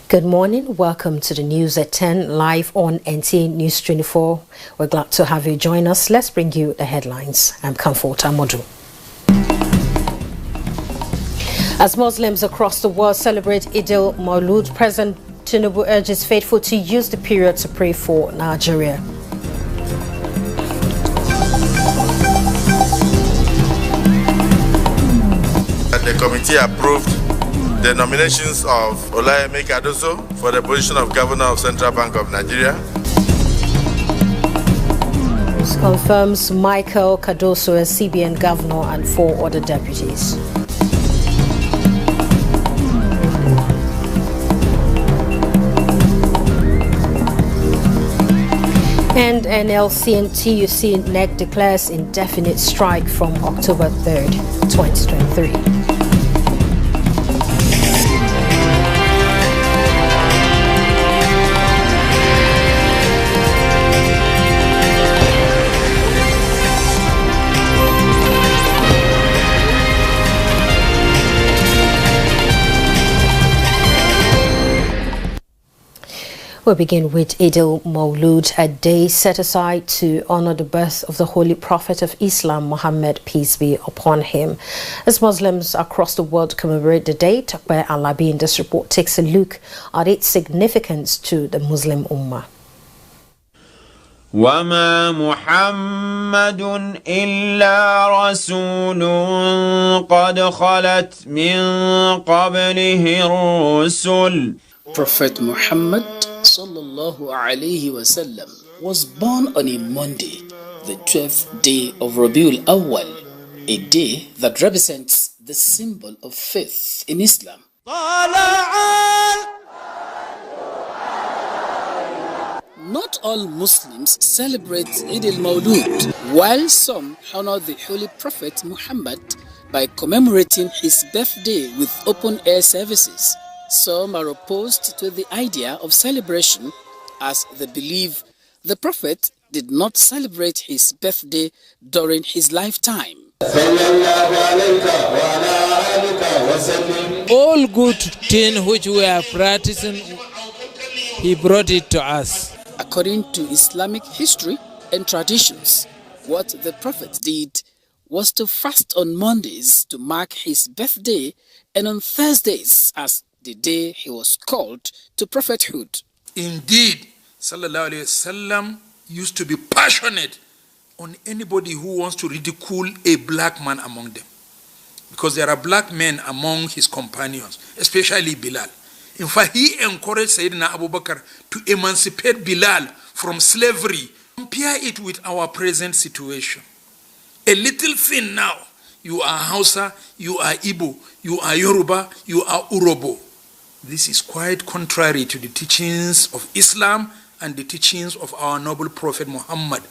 Good morning. Welcome to the news at 10 live on NTA News 24. We're glad to have you join us. Let's bring you the headlines. I'm Comfort Amodu. As Muslims across the world celebrate Eid al-Mawlud, President Tinubu urges faithful to use the period to pray for Nigeria. The committee approved the nominations of Olayemi Cardoso for the position of Governor of Central Bank of Nigeria. This confirms Michael Cardoso as CBN Governor and 4 other deputies. And NLC and TUC NEC declares indefinite strike from October 3rd, 2023. We'll begin with Eid al-Mawlud, a day set aside to honor the birth of the Holy Prophet of Islam, Muhammad, peace be upon him. As Muslims across the world commemorate the day, Tokpe Alabi in this report takes a look at its significance to the Muslim Ummah. وما محمد إلا رسول قد خلت من قبله الرسل. Prophet Muhammad sallallahu alaihi wasallam was born on a Monday, the 12th day of Rabiul Awwal, a day that represents the symbol of faith in Islam. Not all Muslims celebrate Eid al-Mawlud, while some honor the Holy Prophet Muhammad by commemorating his birthday with open-air services. Some are opposed to the idea of celebration as they believe the Prophet did not celebrate his birthday during his lifetime. All good things which we are practicing, he brought it to us. According to Islamic history and traditions, what the Prophet did was to fast on Mondays to mark his birthday and on Thursdays as the day he was called to prophethood. Indeed, Sallallahu Alaihi Wasallam used to be passionate on anybody who wants to ridicule a black man among them. Because there are black men among his companions, especially Bilal. In fact, he encouraged Sayyidina Abu Bakr to emancipate Bilal from slavery. Compare it with our present situation. A little thing now, you are Hausa, you are Igbo, you are Yoruba, you are Urobo. This is quite contrary to the teachings of Islam and the teachings of our noble Prophet Muhammad.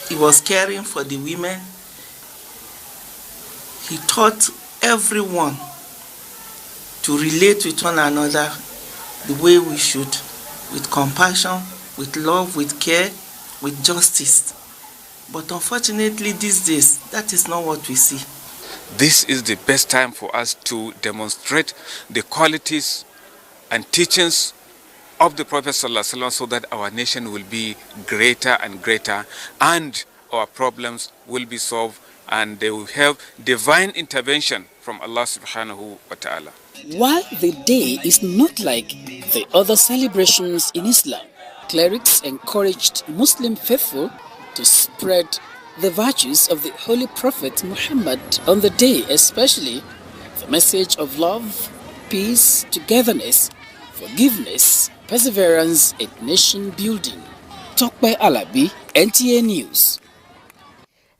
He was caring for the women. He taught everyone to relate with one another the way we should, with compassion, with love, with care, with justice. But unfortunately these days, that is not what we see. This is the best time for us to demonstrate the qualities and teachings of the Prophet ﷺ so that our nation will be greater and greater and our problems will be solved and they will have divine intervention from Allah subhanahu wa ta'ala. While the day is not like the other celebrations in Islam, clerics encouraged Muslim faithful to spread the virtues of the Holy Prophet Muhammad on the day, especially the message of love, peace, togetherness, forgiveness, perseverance, and nation building. Tokpe Alabi, NTA News.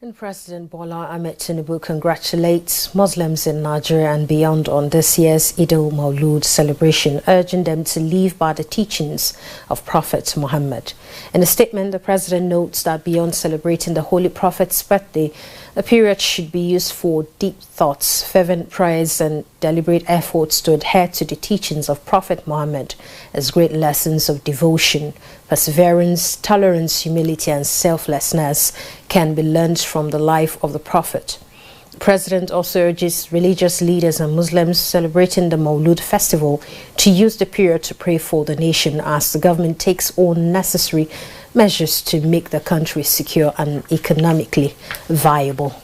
And President Bola Ahmed Tinubu congratulates Muslims in Nigeria and beyond on this year's Eid al-Mawlud celebration, urging them to live by the teachings of Prophet Muhammad. In a statement, the President notes that beyond celebrating the Holy Prophet's birthday, the period should be used for deep thoughts, fervent prayers, and deliberate efforts to adhere to the teachings of Prophet Muhammad as great lessons of devotion, perseverance, tolerance, humility, and selflessness can be learned from the life of the Prophet. The President also urges religious leaders and Muslims celebrating the Maulud festival to use the period to pray for the nation as the government takes all necessary measures to make the country secure and economically viable.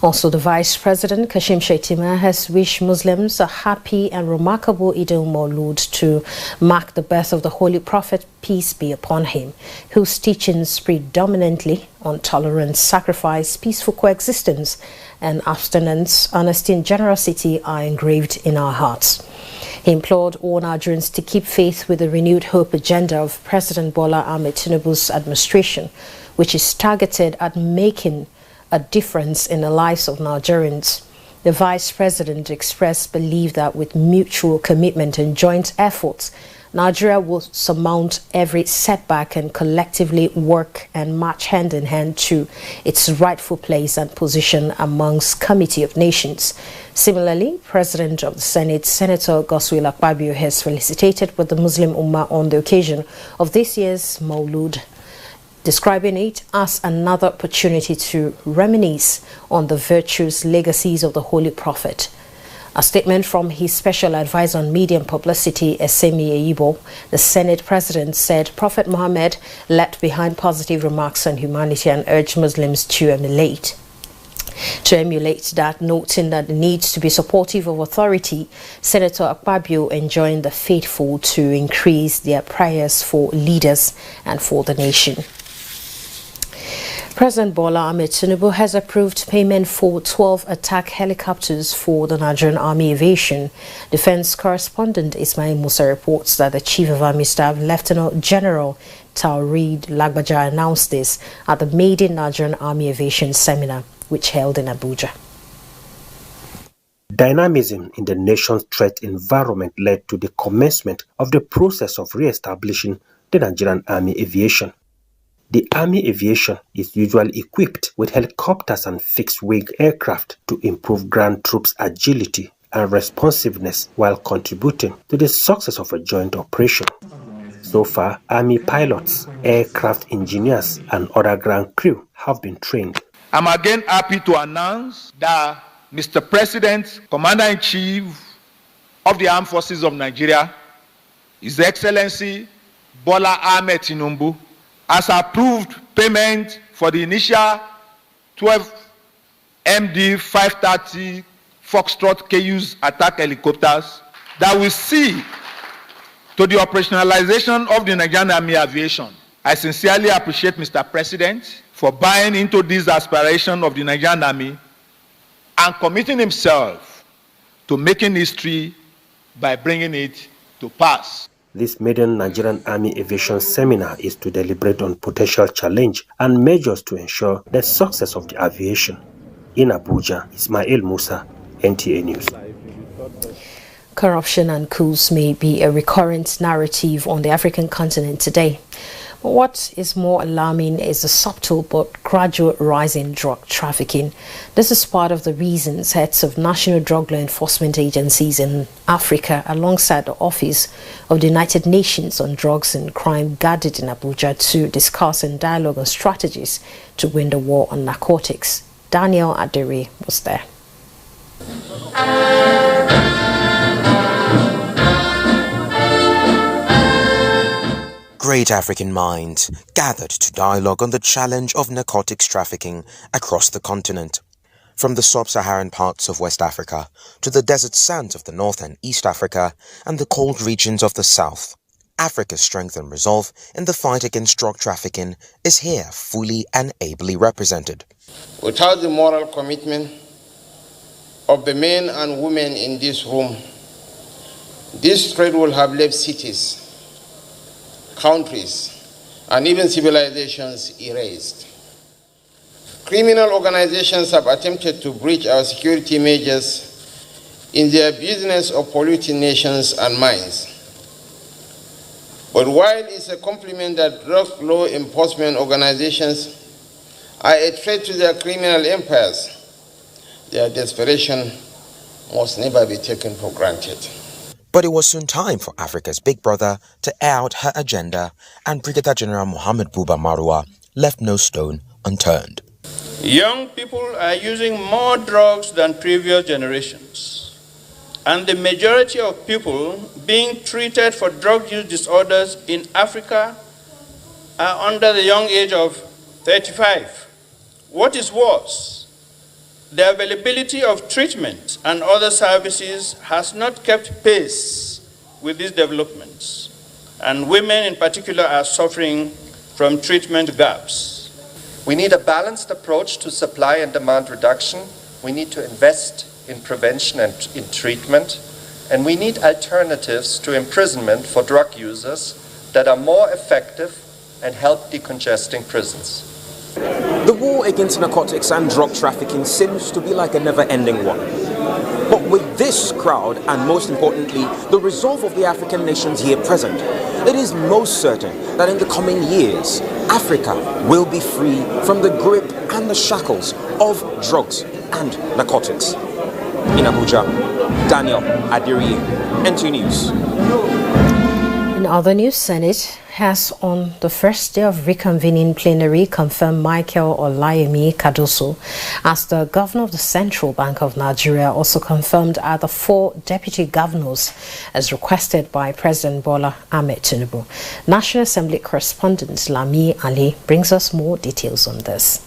Also, the Vice President, Kashim Shettima, has wished Muslims a happy and remarkable Eid al-Maulud to mark the birth of the Holy Prophet, peace be upon him, whose teachings predominantly on tolerance, sacrifice, peaceful coexistence, and abstinence, honesty and generosity are engraved in our hearts. He implored all Nigerians to keep faith with the renewed hope agenda of President Bola Ahmed Tinubu's administration, which is targeted at making a difference in the lives of Nigerians. The Vice President expressed belief that with mutual commitment and joint efforts, Nigeria will surmount every setback and collectively work and march hand in hand to its rightful place and position amongst Committee of Nations. Similarly, President of the Senate, Senator Godswill Akpabio, has felicitated with the Muslim Ummah on the occasion of this year's Maulud, describing it as another opportunity to reminisce on the virtues, legacies of the Holy Prophet. A statement from his special advisor on media and publicity, Esemi Eibo, the Senate President, said Prophet Muhammad left behind positive remarks on humanity and urged Muslims to emulate that, noting that the need to be supportive of authority. Senator Akpabio enjoined the faithful to increase their prayers for leaders and for the nation. President Bola Ahmed Tinubu has approved payment for 12 attack helicopters for the Nigerian Army Aviation. Defense correspondent Ismail Musa reports that the Chief of Army Staff, Lieutenant General Taoreed Lagbaja, announced this at the Maiden Nigerian Army Aviation Seminar, which held in Abuja. Dynamism in the nation's threat environment led to the commencement of the process of re-establishing the Nigerian Army Aviation. The Army Aviation is usually equipped with helicopters and fixed-wing aircraft to improve ground troops' agility and responsiveness while contributing to the success of a joint operation. So far, Army pilots, aircraft engineers, and other ground crew have been trained. I'm again happy to announce that Mr. President, Commander-in-Chief of the Armed Forces of Nigeria, His Excellency Bola Ahmed Tinubu, has approved payment for the initial 12 MD-530 Foxtrot KU's attack helicopters that will see to the operationalization of the Nigerian Army Aviation. I sincerely appreciate Mr. President for buying into this aspiration of the Nigerian Army and committing himself to making history by bringing it to pass. This maiden Nigerian Army Aviation Seminar is to deliberate on potential challenge and measures to ensure the success of the aviation. In Abuja, Ismail Musa, NTA News. Corruption and coups may be a recurrent narrative on the African continent today. But what is more alarming is the subtle but gradual rise in drug trafficking. This is part of the reasons heads of national drug law enforcement agencies in Africa, alongside the Office of the United Nations on Drugs and Crime, gathered in Abuja to discuss and dialogue on strategies to win the war on narcotics. Daniel Adere was there. Great African minds gathered to dialogue on the challenge of narcotics trafficking across the continent. From the sub-Saharan parts of West Africa to the desert sands of the North and East Africa and the cold regions of the South, Africa's strength and resolve in the fight against drug trafficking is here fully and ably represented. Without the moral commitment of the men and women in this room, this trade will have left cities, countries, and even civilizations erased. Criminal organizations have attempted to breach our security measures in their business of polluting nations and minds. But while it's a compliment that drug law enforcement organizations are a threat to their criminal empires, their desperation must never be taken for granted. But it was soon time for Africa's big brother to air out her agenda, and Brigadier General Mohammed Buba Marwa left no stone unturned. Young people are using more drugs than previous generations, and the majority of people being treated for drug use disorders in Africa are under the young age of 35. What is worse, the availability of treatment and other services has not kept pace with these developments, and women in particular are suffering from treatment gaps. We need a balanced approach to supply and demand reduction. We need to invest in prevention and in treatment, and we need alternatives to imprisonment for drug users that are more effective and help decongesting prisons. The war against narcotics and drug trafficking seems to be like a never-ending one. But with this crowd, and most importantly, the resolve of the African nations here present, it is most certain that in the coming years, Africa will be free from the grip and the shackles of drugs and narcotics. In Abuja, Daniel Adiri, NT News. In other news, Senate has on the first day of reconvening plenary confirmed Michael Olayemi Cardoso as the governor of the Central Bank of Nigeria, also confirmed are the 4 deputy governors as requested by President Bola Ahmed Tinubu. National Assembly correspondent Lami Ali brings us more details on this.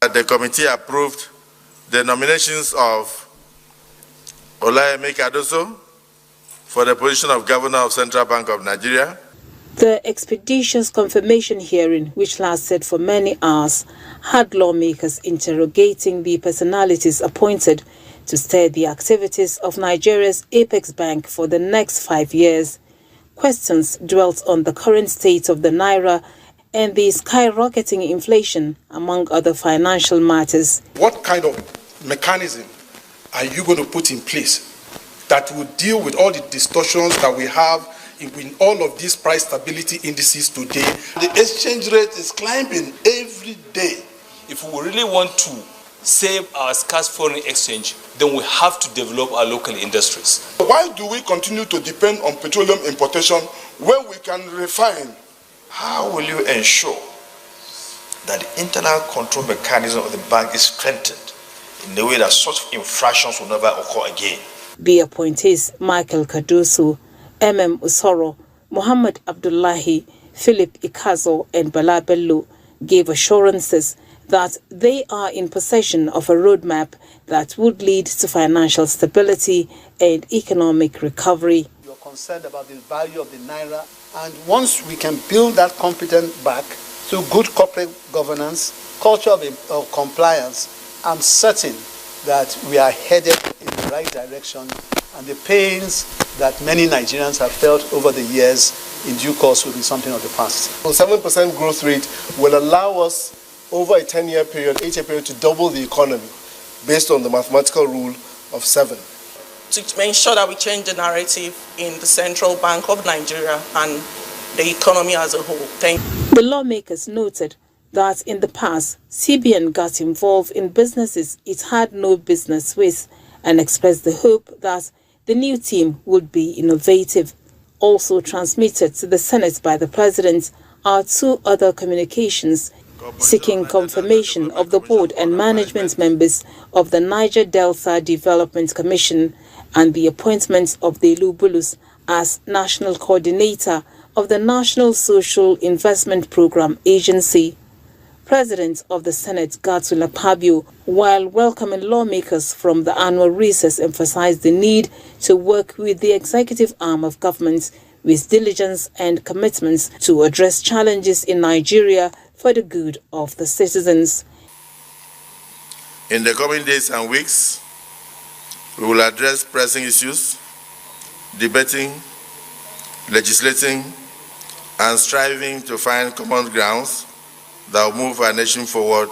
The committee approved the nominations of Olayemi Cardoso for the position of Governor of Central Bank of Nigeria. The expeditious confirmation hearing, which lasted for many hours, had lawmakers interrogating the personalities appointed to steer the activities of Nigeria's apex bank for the next 5 years. Questions dwelt on the current state of the naira and the skyrocketing inflation, among other financial matters. What kind of mechanism are you going to put in place that will deal with all the distortions that we have in all of these price stability indices today? The exchange rate is climbing every day. If we really want to save our scarce foreign exchange, then we have to develop our local industries. Why do we continue to depend on petroleum importation when we can refine? How will you ensure that the internal control mechanism of the bank is strengthened in a way that such infractions will never occur again? The appointees Michael Cardoso, Usoro, Muhammad Abdullahi, Philip Ikazo and Bala Bello gave assurances that they are in possession of a roadmap that would lead to financial stability and economic recovery. You're concerned about the value of the naira, and once we can build that competent back through good corporate governance, culture of compliance, I'm certain that we are headed in the right direction, and the pains that many Nigerians have felt over the years in due course will be something of the past. So 7% growth rate will allow us over a 10-year period, 8-year period, to double the economy based on the mathematical rule of 7. To ensure that we change the narrative in the Central Bank of Nigeria and the economy as a whole. Thank you. The lawmakers noted that in the past, CBN got involved in businesses it had no business with and expressed the hope that the new team would be innovative. Also transmitted to the Senate by the President are 2 other communications seeking confirmation of the board and management members of the Niger Delta Development Commission and the appointment of Delu Bulus as National Coordinator of the National Social Investment Program Agency. President of the Senate, Godswill Akpabio, while welcoming lawmakers from the annual recess, emphasized the need to work with the executive arm of government with diligence and commitments to address challenges in Nigeria for the good of the citizens. In the coming days and weeks, we will address pressing issues, debating, legislating, and striving to find common grounds that will move our nation forward,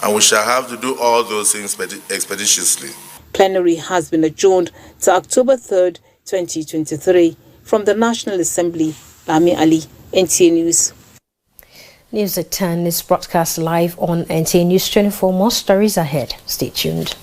and we shall have to do all those things expeditiously. Plenary has been adjourned to October 3rd, 2023. From the National Assembly, Lami Ali, NTA News. News at 10 is broadcast live on NTA News 24. More stories ahead. Stay tuned.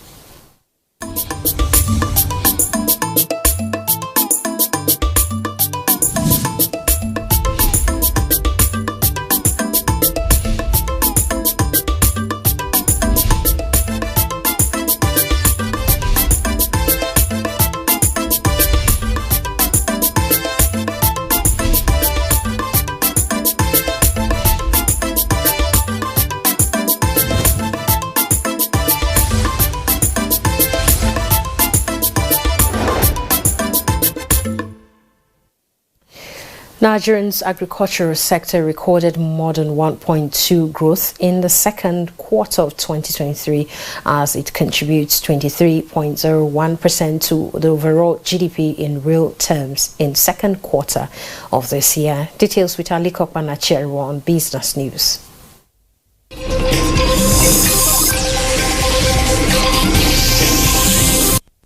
Nigeria's agricultural sector recorded more than 1.2 growth in the second quarter of 2023 as it contributes 23.01% to the overall GDP in real terms in second quarter of this year. Details with Aliko Panacheru on Business News.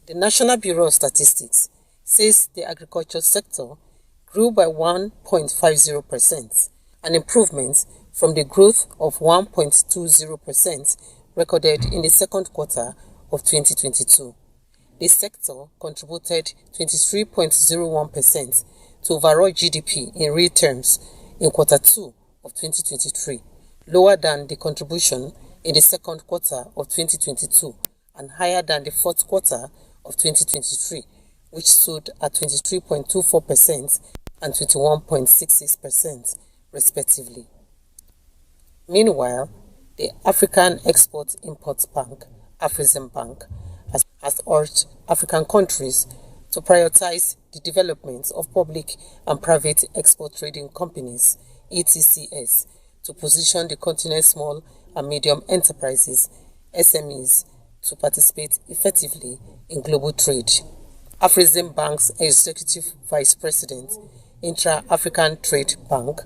The National Bureau of Statistics says the agriculture sector grew by 1.50%, an improvement from the growth of 1.20% recorded in the second quarter of 2022. The sector contributed 23.01% to overall GDP in real terms in quarter 2 of 2023, lower than the contribution in the second quarter of 2022 and higher than the fourth quarter of 2023, which stood at 23.24% and 21.66% respectively. Meanwhile, the African Export-Import Bank, Afreximbank, has urged African countries to prioritize the development of public and private export trading companies, ETCS, to position the continent's small and medium enterprises, SMEs, to participate effectively in global trade. Afreximbank's Executive Vice President, Intra-African Trade Bank,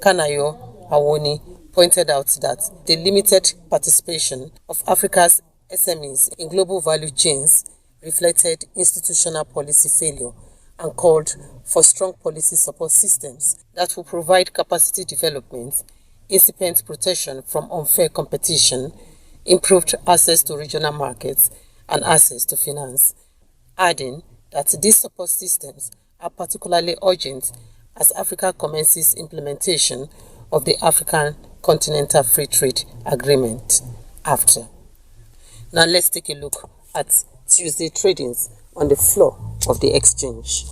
Kanayo Awoni, pointed out that the limited participation of Africa's SMEs in global value chains reflected institutional policy failure and called for strong policy support systems that will provide capacity development, incipient protection from unfair competition, improved access to regional markets, and access to finance, adding that these support systems are particularly urgent as Africa commences implementation of the African Continental Free Trade Agreement after. Now let's take a look at Tuesday tradings on the floor of the exchange.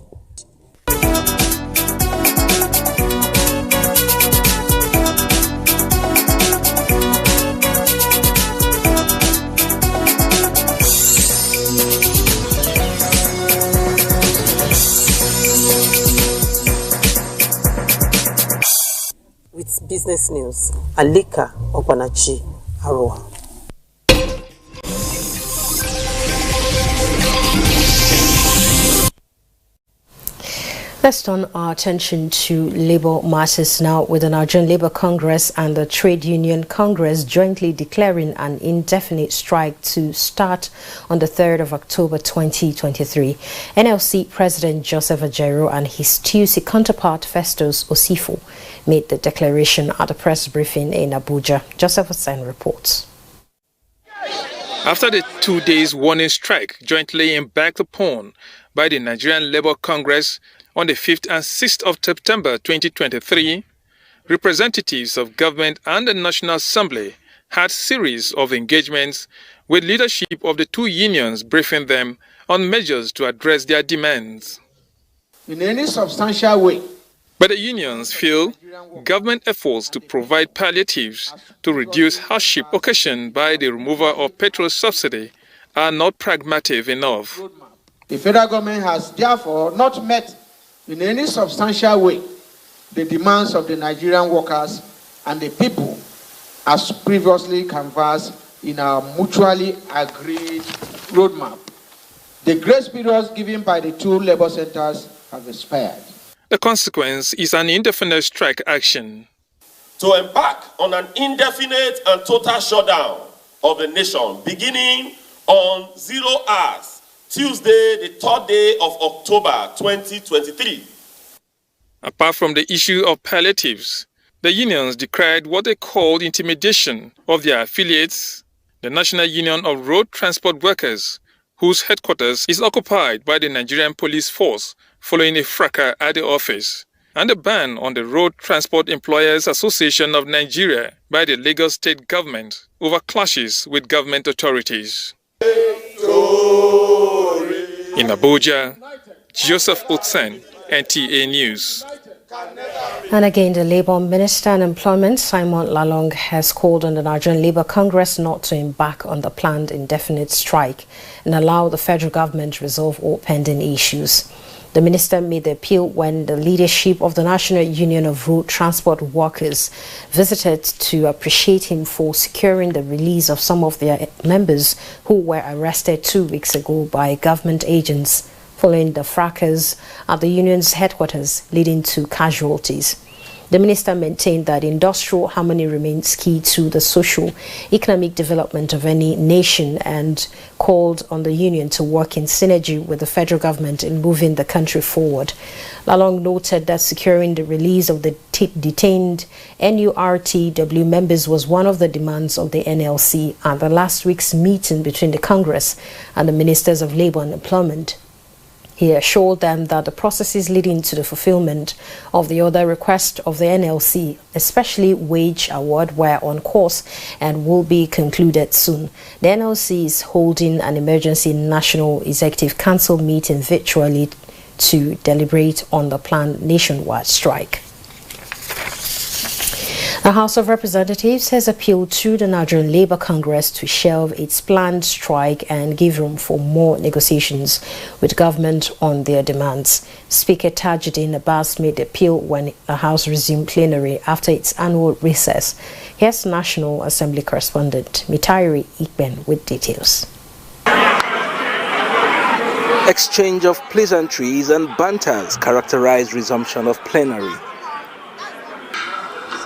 With business news, Alika Opanachi Arua. Let's turn our attention to labour matters now, with the Nigerian Labour Congress and the Trade Union Congress jointly declaring an indefinite strike to start on the 3rd of October 2023. NLC President Joseph Ajaero and his TUC counterpart Festus Osifo made the declaration at a press briefing in Abuja. Joseph Hussain reports. After the 2 days warning strike jointly embarked upon by the Nigerian Labour Congress on the 5th and 6th of September 2023, representatives of government and the National Assembly had series of engagements with leadership of the two unions, briefing them on measures to address their demands. In any substantial way. But the unions feel government efforts to provide palliatives to reduce hardship occasioned by the removal of petrol subsidy are not pragmatic enough. The federal government has therefore not met in any substantial way the demands of the Nigerian workers and the people as previously canvassed in our mutually agreed roadmap. The grace periods given by the two labor centers have expired. The consequence is an indefinite strike action. To embark on an indefinite and total shutdown of the nation beginning on 0 hours, Tuesday, the 3rd day of October 2023. Apart from the issue of palliatives, the unions decried what they called intimidation of their affiliates, the National Union of Road Transport Workers, whose headquarters is occupied by the Nigerian Police Force following a fracas at the office, and the ban on the Road Transport Employers Association of Nigeria by the Lagos State government over clashes with government authorities. In Abuja, Joseph Otsen, NTA News. And again, the Labour Minister and Employment, Simon Lalong, has called on the Nigerian Labour Congress not to embark on the planned indefinite strike and allow the federal government to resolve all pending issues. The minister made the appeal when the leadership of the National Union of Road Transport Workers visited to appreciate him for securing the release of some of their members who were arrested 2 weeks ago by government agents following the fracas at the union's headquarters, leading to casualties. The minister maintained that industrial harmony remains key to the socio-economic development of any nation and called on the union to work in synergy with the federal government in moving the country forward. Lalong noted that securing the release of the detained NURTW members was one of the demands of the NLC at the last week's meeting between the Congress and the Ministers of Labour and Employment. He assured them that the processes leading to the fulfillment of the other requests of the NLC, especially wage award, were on course and will be concluded soon. The NLC is holding an emergency National Executive Council meeting virtually to deliberate on the planned nationwide strike. The House of Representatives has appealed to the Nigerian Labour Congress to shelve its planned strike and give room for more negotiations with government on their demands. Speaker Tajuddin Abbas made the appeal when the House resumed plenary after its annual recess. Here's National Assembly correspondent Mitairi Ikben with details. Exchange of pleasantries and banters characterized resumption of plenary.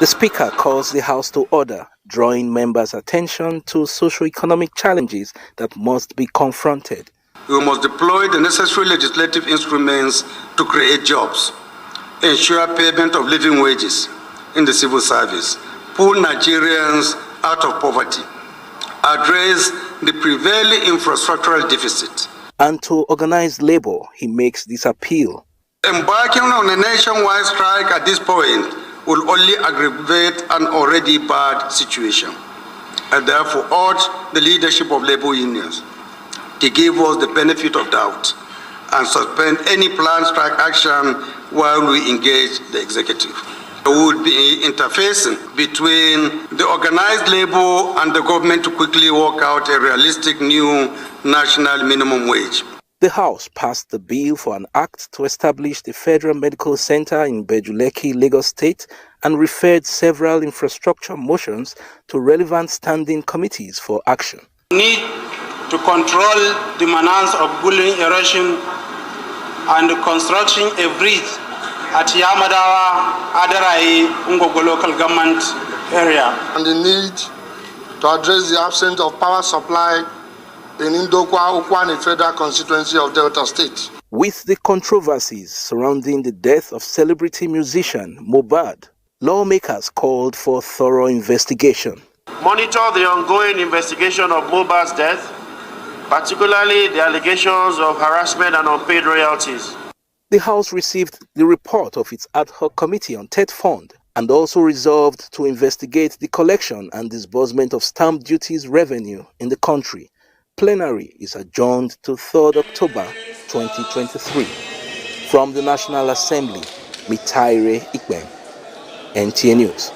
The Speaker calls the House to order, drawing members' attention to socio-economic challenges that must be confronted. We must deploy the necessary legislative instruments to create jobs, ensure payment of living wages in the civil service, pull Nigerians out of poverty, address the prevailing infrastructural deficit. And to organize labor, he makes this appeal. Embarking on a nationwide strike at this point will only aggravate an already bad situation. I therefore urge the leadership of labor unions to give us the benefit of doubt and suspend any planned strike action while we engage the executive. There would be interfacing between the organized labor and the government to quickly work out a realistic new national minimum wage. The House passed the bill for an act to establish the Federal Medical Center in Bejuleki, Lagos State, and referred several infrastructure motions to relevant standing committees for action. We need to control the menace of bullying erosion and the construction a bridge at Yamadawa, Adarai, Ungogo local government area. And the need to address the absence of power supply in Indokwa Ukwani Federal Constituency of Delta State. With the controversies surrounding the death of celebrity musician Mohbad, lawmakers called for thorough investigation. Monitor the ongoing investigation of Mohbad's death, particularly the allegations of harassment and unpaid royalties. The House received the report of its ad hoc committee on TED Fund and also resolved to investigate the collection and disbursement of stamp duties revenue in the country. Plenary is adjourned to 3rd October 2023. From the National Assembly, Mitaire Ikben, NTA News.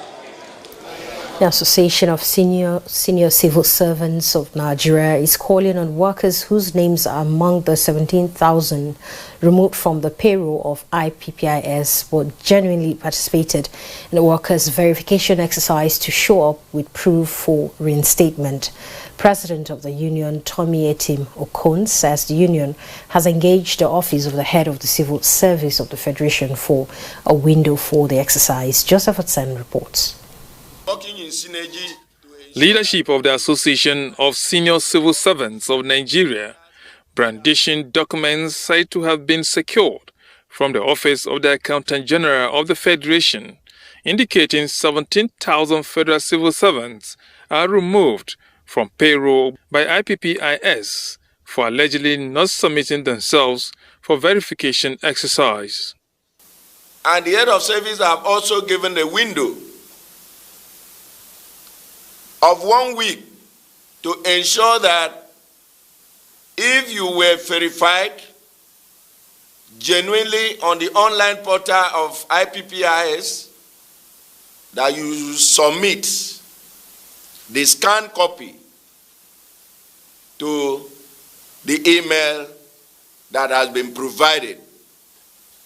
The Association of Senior Civil Servants of Nigeria is calling on workers whose names are among the 17,000 removed from the payroll of IPPIS but genuinely participated in the workers' verification exercise to show up with proof for reinstatement. President of the union, Tommy Etim Okon, says the union has engaged the office of the head of the civil service of the Federation for a window for the exercise. Joseph Atsen reports. Leadership of the Association of Senior Civil Servants of Nigeria brandishing documents said to have been secured from the Office of the Accountant General of the Federation, indicating 17,000 federal civil servants are removed from payroll by IPPIS for allegedly not submitting themselves for verification exercise. And the head of service have also given a window of 1 week to ensure that if you were verified genuinely on the online portal of IPPIS, that you submit the scanned copy to the email that has been provided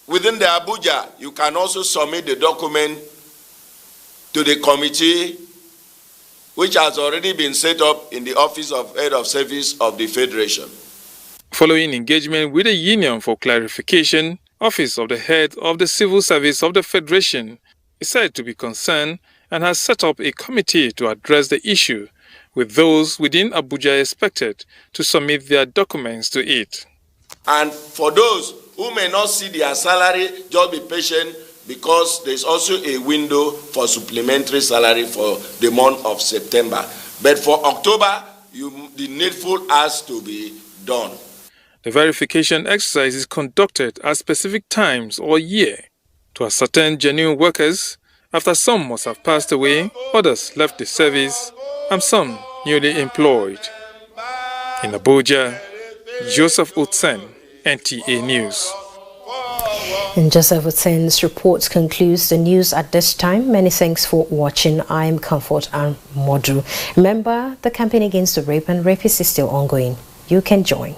within the Abuja, you can also submit the document to the committee which has already been set up in the Office of Head of Service of the Federation. Following engagement with the Union for clarification, Office of the Head of the Civil Service of the Federation is said to be concerned and has set up a committee to address the issue, with those within Abuja expected to submit their documents to it. And for those who may not see their salary, just be patient, because there's also a window for supplementary salary for the month of September. But for October, the needful has to be done. The verification exercise is conducted at specific times or year to ascertain genuine workers, after some must have passed away, others left the service, and some newly employed. In Abuja, Joseph Utsen, NTA News. And Joseph Utsen's report concludes the news at this time. Many thanks for watching. I am Comfort and Modu. Remember, the campaign against the rape and rapists is still ongoing. You can join.